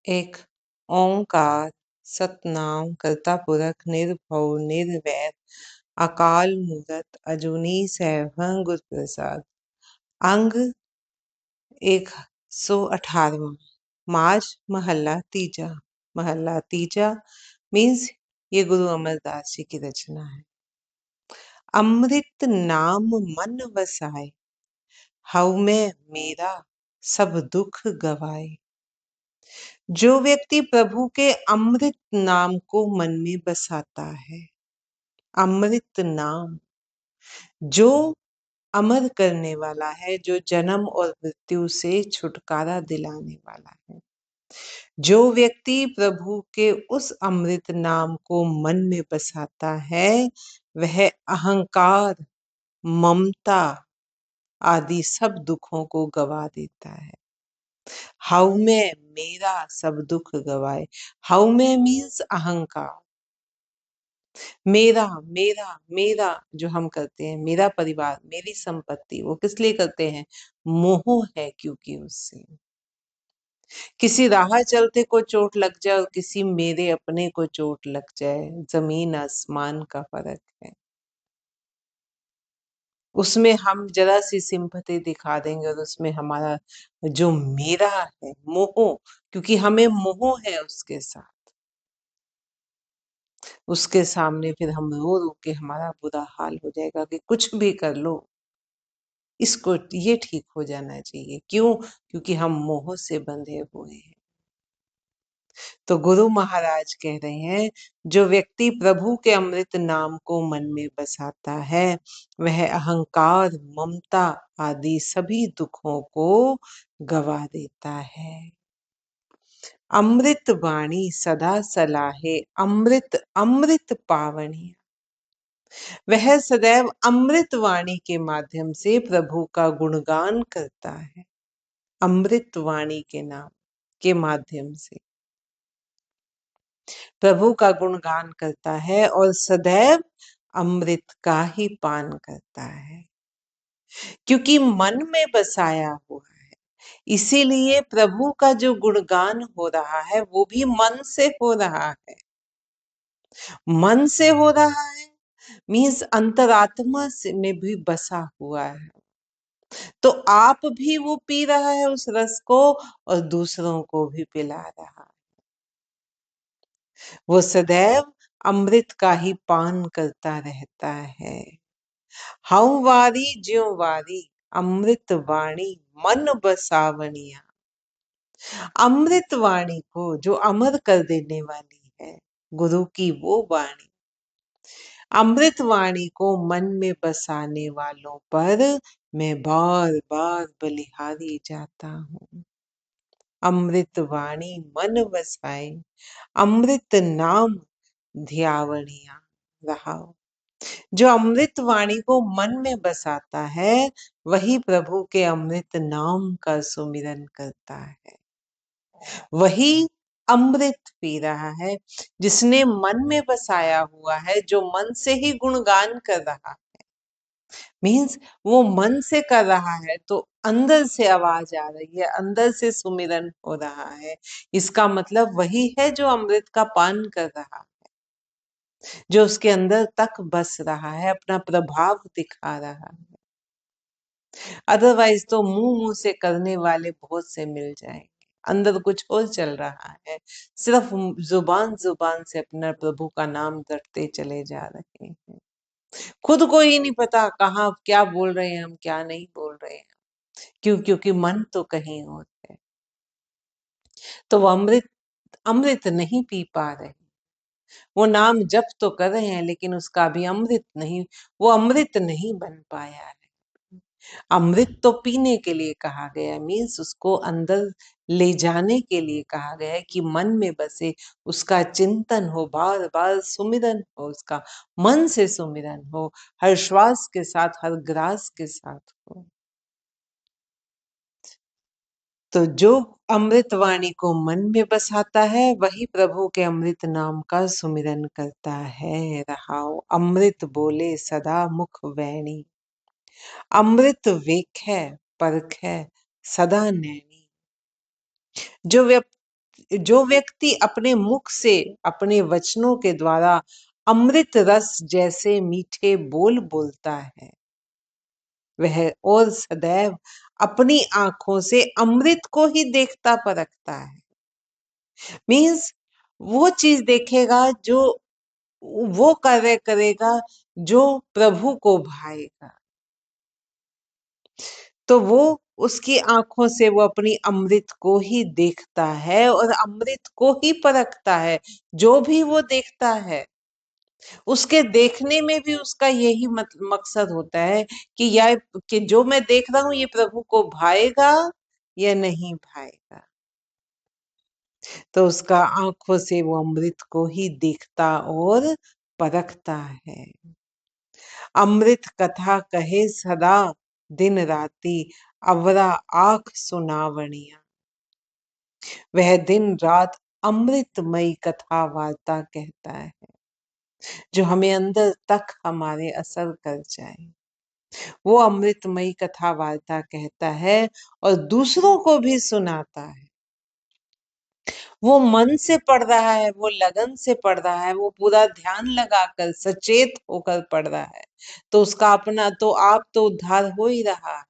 एक ओंकार सतनाम करता पुरख निर्भव निर्वैर अकाल मूरत अजूनी सैभं गुर प्रसाद। अंग 118वां। माज महल्ला तीजा मीन्स ये गुरु अमरदास जी की रचना है। अमृत नाम मन वसाए, हऊ में मेरा सब दुख गवाए। जो व्यक्ति प्रभु के अमृत नाम को मन में बसाता है, अमृत नाम जो अमर करने वाला है, जो जन्म और मृत्यु से छुटकारा दिलाने वाला है, जो व्यक्ति प्रभु के उस अमृत नाम को मन में बसाता है, वह अहंकार, ममता आदि सब दुखों को गवा देता है। हाउ में मेरा सब दुख गवाए। हाउ में मीन्स अहंकार। मेरा मेरा मेरा जो हम करते हैं, मेरा परिवार, मेरी संपत्ति, वो किस लिए करते हैं? मोह है, क्योंकि उससे किसी राह चलते को चोट लग जाए और किसी मेरे अपने को चोट लग जाए, जमीन आसमान का फर्क है। उसमें हम जरा सी सिंपैथी दिखा देंगे और उसमें हमारा जो मेरा है, मोह, क्योंकि हमें मोह है उसके साथ, उसके सामने फिर हम रो रो के हमारा बुरा हाल हो जाएगा कि कुछ भी कर लो, इसको ये ठीक हो जाना चाहिए। क्यों? क्योंकि हम मोह से बंधे हुए हैं। तो गुरु महाराज कह रहे हैं, जो व्यक्ति प्रभु के अमृत नाम को मन में बसाता है, वह अहंकार, ममता आदि सभी दुखों को गवा देता है। अमृत वाणी सदा सलाहे, अमृत अमृत पावनी। वह सदैव अमृत वाणी के माध्यम से प्रभु का गुणगान करता है। अमृत वाणी के नाम के माध्यम से प्रभु का गुणगान करता है और सदैव अमृत का ही पान करता है, क्योंकि मन में बसाया हुआ है। इसीलिए प्रभु का जो गुणगान हो रहा है वो भी मन से हो रहा है। मन से हो रहा है मीन्स अंतरात्मा से में भी बसा हुआ है। तो आप भी वो पी रहा है उस रस को और दूसरों को भी पिला रहा है। वो सदैव अमृत का ही पान करता रहता है। हऊं वारी ज्यों वारी, अमृत वाणी मन बसावनिया। अमृत वाणी को जो अमर कर देने वाली है, गुरु की वो वाणी, अमृत वाणी को मन में बसाने वालों पर मैं बार बार बलिहारी जाता हूँ। अमृत वाणी मन बसाए, अमृत नाम ध्यावनिया रहा। जो अमृत वाणी को मन में बसाता है, वही प्रभु के अमृत नाम का सुमिरन करता है, वही अमृत पी रहा है। जिसने मन में बसाया हुआ है, जो मन से ही गुणगान कर रहा है, मीन्स वो मन से कर रहा है तो अंदर से आवाज आ रही है, अंदर से सुमिरन हो रहा है। इसका मतलब वही है जो अमृत का पान कर रहा है, जो उसके अंदर तक बस रहा है, अपना प्रभाव दिखा रहा है। अदरवाइज तो मुंह मुंह से करने वाले बहुत से मिल जाएंगे, अंदर कुछ और चल रहा है, सिर्फ जुबान जुबान से अपना प्रभु का नाम रटते चले जा रहे हैं। खुद को ही नहीं पता कहाँ क्या बोल रहे हैं हम, क्या नहीं बोल रहे हैं। क्यों? क्योंकि मन तो कहीं और है। तो वो अमृत अमृत नहीं पी पा रहे। वो नाम जप तो कर रहे हैं, लेकिन उसका भी अमृत नहीं, वो अमृत नहीं बन पाया है। अमृत तो पीने के लिए कहा गया, मीन्स उसको अंदर ले जाने के लिए कहा गया है कि मन में बसे, उसका चिंतन हो, बार बार सुमिरन हो, उसका मन से सुमिरन हो, हर श्वास के साथ, हर ग्रास के साथ हो। तो जो अमृत वाणी को मन में बसाता है, वही प्रभु के अमृत नाम का सुमिरन करता है। रहाओ अमृत बोले सदा मुख वैणी, अमृत वेख है परख है सदा नैनी। जो जो व्यक्ति अपने मुख से, अपने वचनों के द्वारा अमृत रस जैसे मीठे बोल बोलता है, वह और सदैव अपनी आंखों से अमृत को ही देखता परखता है। मीन्स वो चीज देखेगा जो, वो कार्य करेगा जो प्रभु को भाएगा, तो वो उसकी आंखों से वो अपनी अमृत को ही देखता है और अमृत को ही परखता है। जो भी वो देखता है उसके देखने में भी उसका यही मकसद होता है कि या कि जो मैं देख रहा हूं ये प्रभु को भाएगा या नहीं भाएगा। तो उसका आंखों से वो अमृत को ही देखता और परखता है। अमृत कथा कहे सदा दिन राती, अवरा आंख सुनावनिया। वह दिन रात अमृतमयी कथा वार्ता कहता है, जो हमें अंदर तक हमारे असर कर जाए। वो अमृतमयी कथा वार्ता कहता है और दूसरों को भी सुनाता है। वो मन से पढ़ रहा है, वो लगन से पढ़ रहा है, वो पूरा ध्यान लगाकर सचेत होकर पढ़ रहा है, तो उसका अपना तो आप तो उद्धार हो ही रहा है,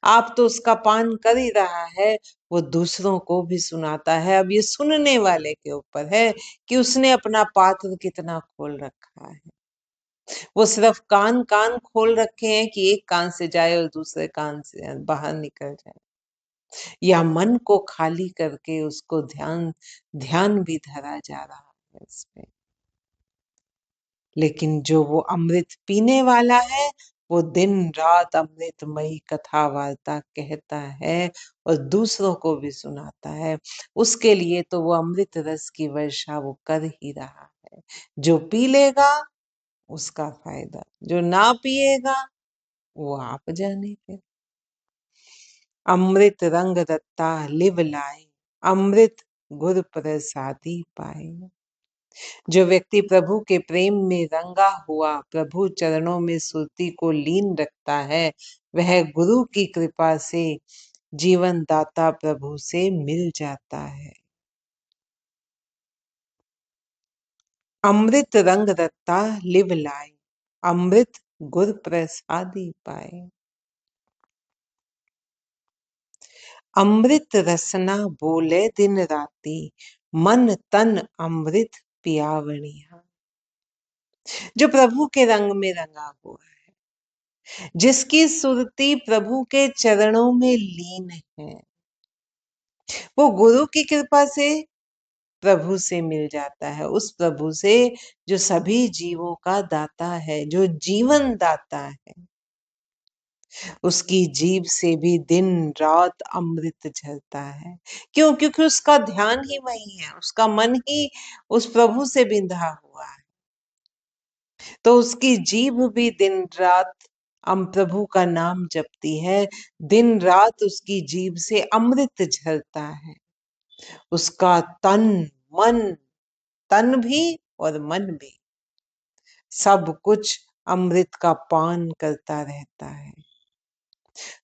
आप तो उसका पान कर ही रहा है। वो दूसरों को भी सुनाता है। अब ये सुनने वाले के ऊपर है कि उसने अपना पात्र कितना खोल रखा है। वो सिर्फ कान कान खोल रखे हैं कि एक कान से जाए और दूसरे कान से बाहर निकल जाए, या मन को खाली करके उसको ध्यान ध्यान भी धरा जा रहा है इसमें। लेकिन जो वो अमृत पीने वाला है वो दिन रात अमृतमयी कथा वार्ता कहता है और दूसरों को भी सुनाता है। उसके लिए तो वो अमृत रस की वर्षा वो कर ही रहा है। जो पी लेगा उसका फायदा, जो ना पिएगा वो आप जाने फिर। अमृत रंग रत्ता लिव लाए, अमृत गुर प्रसादी पाए। जो व्यक्ति प्रभु के प्रेम में रंगा हुआ प्रभु चरणों में सुरती को लीन रखता है, वह गुरु की कृपा से जीवन दाता प्रभु से मिल जाता है। अमृत रंग रत्ता लिव लाए, अमृत गुर प्रसादी पाए। अमृत रसना बोले दिन राती, मन तन अमृत पियावनिया। जो प्रभु के रंग में रंगा हुआ है, जिसकी सुरती प्रभु के चरणों में लीन है, वो गुरु की कृपा से प्रभु से मिल जाता है। उस प्रभु से जो सभी जीवों का दाता है, जो जीवन दाता है। उसकी जीभ से भी दिन रात अमृत झरता है। क्यों? क्योंकि उसका ध्यान ही वही है, उसका मन ही उस प्रभु से बिंधा हुआ है। तो उसकी जीभ भी दिन रात हम प्रभु का नाम जपती है। दिन रात उसकी जीभ से अमृत झरता है। उसका तन मन, तन भी और मन भी, सब कुछ अमृत का पान करता रहता है।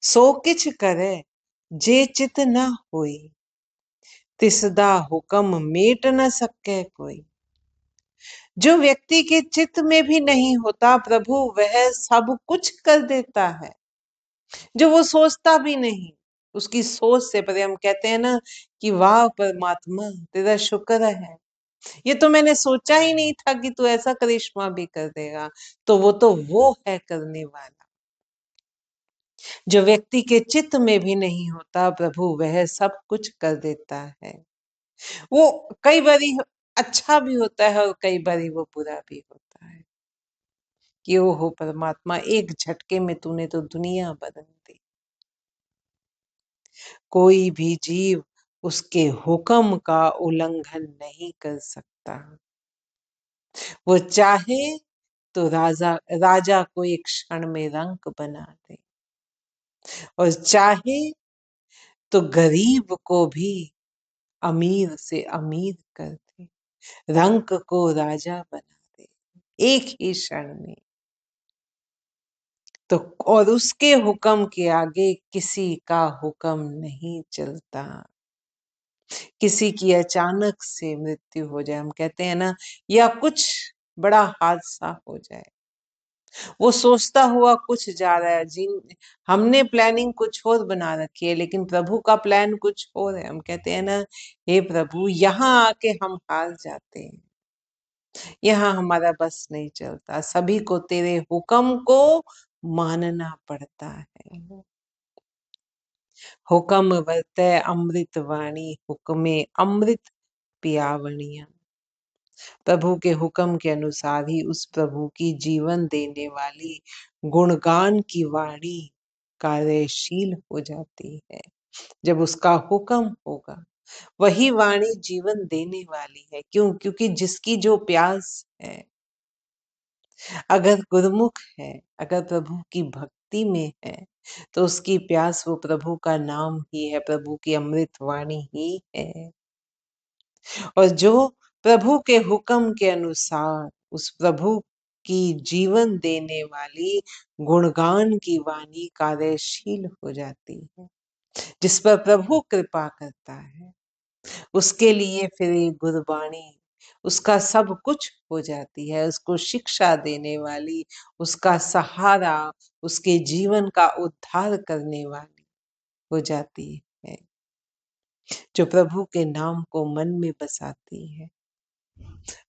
सो किछ करे जे चित न होई, तिसदा हुक्म मेट न सके कोई। जो व्यक्ति के चित्त में भी नहीं होता प्रभु, वह सब कुछ कर देता है। जो वो सोचता भी नहीं, उसकी सोच से परे। हम कहते हैं ना कि वाह परमात्मा तेरा शुक्र है, ये तो मैंने सोचा ही नहीं था कि तू ऐसा करिश्मा भी कर देगा। तो वो है करने वाला। जो व्यक्ति के चित्त में भी नहीं होता प्रभु, वह सब कुछ कर देता है। वो कई बारी अच्छा भी होता है और कई बारी वो बुरा भी होता है कि ओ हो परमात्मा, एक झटके में तूने तो दुनिया बदल दी। कोई भी जीव उसके हुक्म का उल्लंघन नहीं कर सकता। वो चाहे तो राजा राजा को एक क्षण में रंक बना दे, और चाहे तो गरीब को भी अमीर से अमीर कर दे, रंक को राजा बना दे एक ही क्षण में। तो और उसके हुक्म के आगे किसी का हुक्म नहीं चलता। किसी की अचानक से मृत्यु हो जाए, हम कहते हैं ना, या कुछ बड़ा हादसा हो जाए, वो सोचता हुआ कुछ जा रहा है, जिन हमने प्लानिंग कुछ और बना रखी है, लेकिन प्रभु का प्लान कुछ और है। हम कहते हैं ना, हे प्रभु, यहाँ आके हम हार जाते हैं, यहाँ हमारा बस नहीं चलता, सभी को तेरे हुक्म को मानना पड़ता है। हुक्म वर्तै अमृत वाणी, हुक्मे अमृत पियावनिया। प्रभु के हुक्म के अनुसार ही उस प्रभु की जीवन देने वाली गुणगान की वाणी कार्यशील हो जाती है। जब उसका हुक्म होगा, वही वाणी जीवन देने वाली है। क्यों? क्योंकि जिसकी जो प्यास है, अगर गुरुमुख है, अगर प्रभु की भक्ति में है, तो उसकी प्यास वो प्रभु का नाम ही है, प्रभु की अमृत वाणी ही है। और जो प्रभु के हुक्म के अनुसार उस प्रभु की जीवन देने वाली गुणगान की वाणी कार्यशील हो जाती है, जिस पर प्रभु कृपा करता है, उसके लिए फिर ये गुरबाणी उसका सब कुछ हो जाती है। उसको शिक्षा देने वाली, उसका सहारा, उसके जीवन का उद्धार करने वाली हो जाती है, जो प्रभु के नाम को मन में बसाती है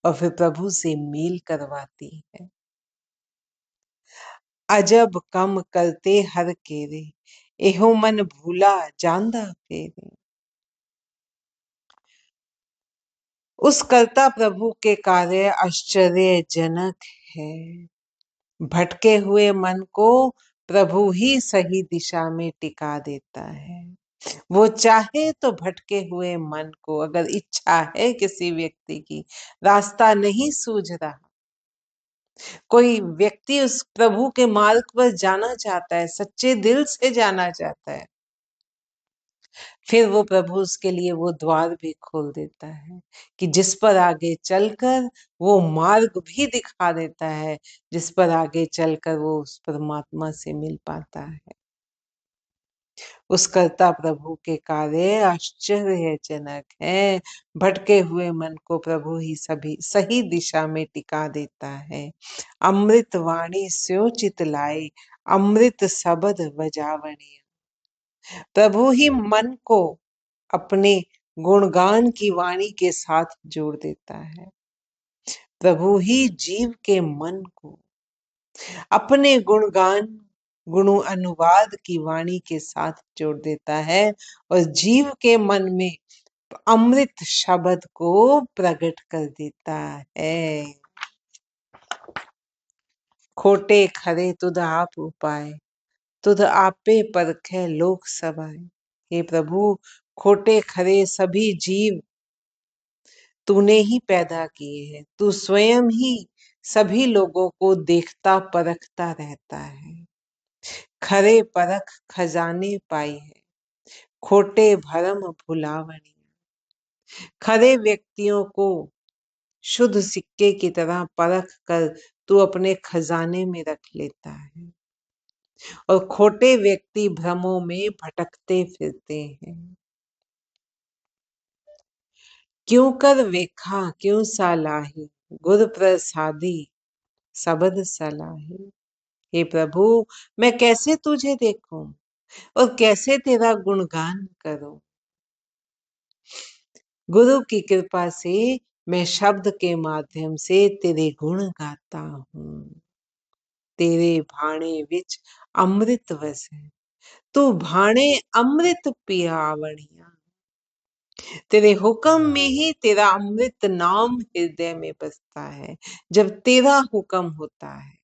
और फिर प्रभु से मेल करवाती है। अजब कम करते हर केरे, एहो मन भूला जानदा फेरे। उस कर्ता प्रभु के कार्य आश्चर्यजनक है। भटके हुए मन को प्रभु ही सही दिशा में टिका देता है। वो चाहे तो भटके हुए मन को, अगर इच्छा है किसी व्यक्ति की, रास्ता नहीं सूझ रहा, कोई व्यक्ति उस प्रभु के मार्ग पर जाना चाहता है, सच्चे दिल से जाना चाहता है, फिर वो प्रभु उसके लिए वो द्वार भी खोल देता है कि जिस पर आगे चलकर वो मार्ग भी दिखा देता है, जिस पर आगे चलकर वो उस परमात्मा से मिल पाता है। उस कर्ता प्रभु के कार्य आश्चर्यजनक है। भटके हुए मन को प्रभु ही सभी सही दिशा में टिका देता है। अमृत वाणी स्यो चित लाए, अमृत शब्द बजावनी। प्रभु ही मन को अपने गुणगान की वाणी के साथ जोड़ देता है। प्रभु ही जीव के मन को अपने गुणगान गुण अनुवाद की वाणी के साथ जोड़ देता है और जीव के मन में अमृत शब्द को प्रकट कर देता है। खोटे खरे तुध आप उपाय, तुध आपे परखे लोक सभाए। हे प्रभु, खोटे खरे सभी जीव तूने ही पैदा किए हैं। तू स्वयं ही सभी लोगों को देखता परखता रहता है। खरे परख खजाने पाई है, खोटे भरम भुलावनी। खरे व्यक्तियों को शुद्ध सिक्के की तरह परख कर तू अपने खजाने में रख लेता है और खोटे व्यक्ति भ्रमों में भटकते फिरते हैं। क्यों कर वेखा क्यों सालाही, गुर प्रसादी सबद सलाही। हे प्रभु, मैं कैसे तुझे देखूं और कैसे तेरा गुणगान करूं। गुरु की कृपा से मैं शब्द के माध्यम से तेरे गुण गाता हूं। तेरे भाणे विच अमृत वस है, तू भाणे अमृत पियावणिया। तेरे हुक्म में ही तेरा अमृत नाम हृदय में बसता है। जब तेरा हुक्म होता है,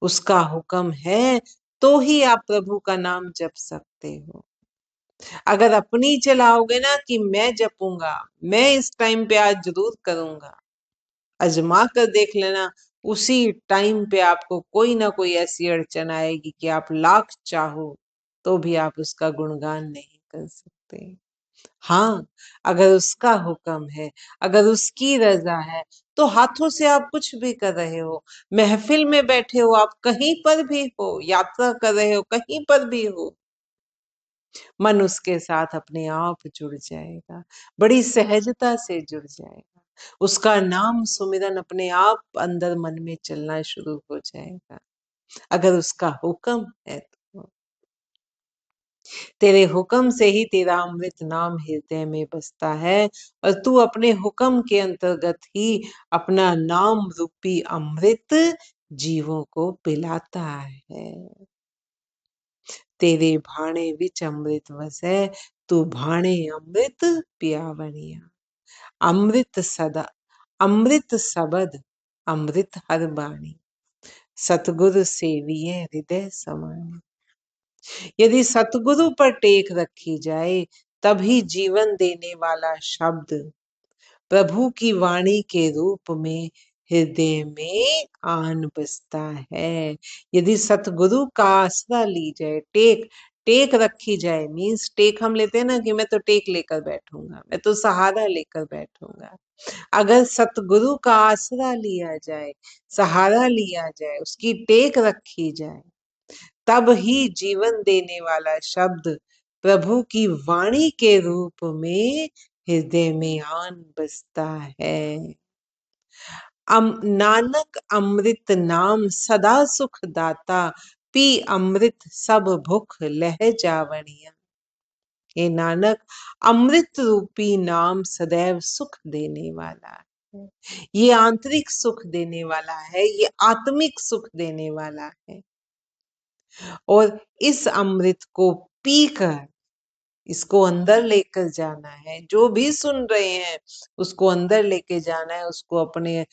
उसका हुक्म है, तो ही आप प्रभु का नाम जप सकते हो। अगर अपनी चलाओगे ना कि मैं जपूंगा, मैं इस टाइम पे आज जरूर करूंगा, अजमा कर देख लेना, उसी टाइम पे आपको कोई ना कोई ऐसी अड़चन आएगी कि आप लाख चाहो तो भी आप उसका गुणगान नहीं कर सकते। हाँ, अगर उसका हुक्म है, अगर उसकी रजा है, तो हाथों से आप कुछ भी कर रहे हो, महफिल में बैठे हो, आप कहीं पर भी हो, यात्रा कर रहे हो, कहीं पर भी हो, मन उसके साथ अपने आप जुड़ जाएगा, बड़ी सहजता से जुड़ जाएगा। उसका नाम सुमिरन अपने आप अंदर मन में चलना शुरू हो जाएगा, अगर उसका हुक्म है तो। तेरे हुक्म से ही तेरा अमृत नाम हृदय में बसता है, और तू अपने हुक्म के अंतर्गत ही अपना नाम रूपी अमृत जीवों को पिलाता है। तेरे भाणे विच अमृत वसै, तू भाणे अमृत पियावनिया। अमृत सदा, अमृत सबद, अमृत हर बाणी, सतगुरु सेविये हृदय समानी। यदि सतगुरु पर टेक रखी जाए, तभी जीवन देने वाला शब्द प्रभु की वाणी के रूप में हृदय में आन बसता है। यदि सतगुरु का आसरा ली जाए, टेक टेक रखी जाए, मीन्स टेक हम लेते हैं ना कि मैं तो टेक लेकर बैठूंगा, मैं तो सहारा लेकर बैठूंगा। अगर सतगुरु का आसरा लिया जाए, सहारा लिया जाए, उसकी टेक रखी जाए, तब ही जीवन देने वाला शब्द प्रभु की वाणी के रूप में हृदय में आन बसता है। नानक अमृत नाम सदा सुख दाता, पी अमृत सब भुख लह जावनिया। हे नानक, अमृत रूपी नाम सदैव सुख देने वाला है। ये आंतरिक सुख देने वाला है, ये आत्मिक सुख देने वाला है। और इस अमृत को पीकर इसको अंदर लेकर जाना है। जो भी सुन रहे हैं उसको अंदर लेके जाना है, उसको अपने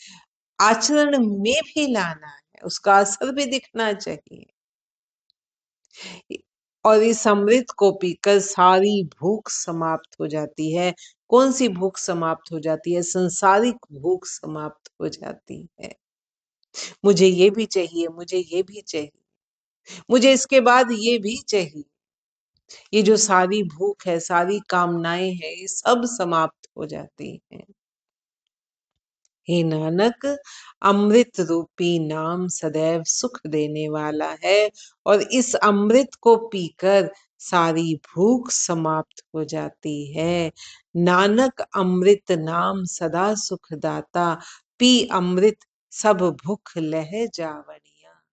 आचरण में भी लाना है, उसका असर भी दिखना चाहिए। और इस अमृत को पीकर सारी भूख समाप्त हो जाती है। कौन सी भूख समाप्त हो जाती है? संसारिक भूख समाप्त हो जाती है। मुझे ये भी चाहिए, मुझे ये भी चाहिए, मुझे इसके बाद ये भी चाहिए। ये जो सारी भूख है, सारी कामनाएं हैं, ये सब समाप्त हो जाती हैं। हे नानक, अमृत रूपी नाम सदैव सुख देने वाला है, और इस अमृत को पीकर सारी भूख समाप्त हो जाती है। नानक अमृत नाम सदा सुख दाता, पी अमृत सब भूख लह जावनी।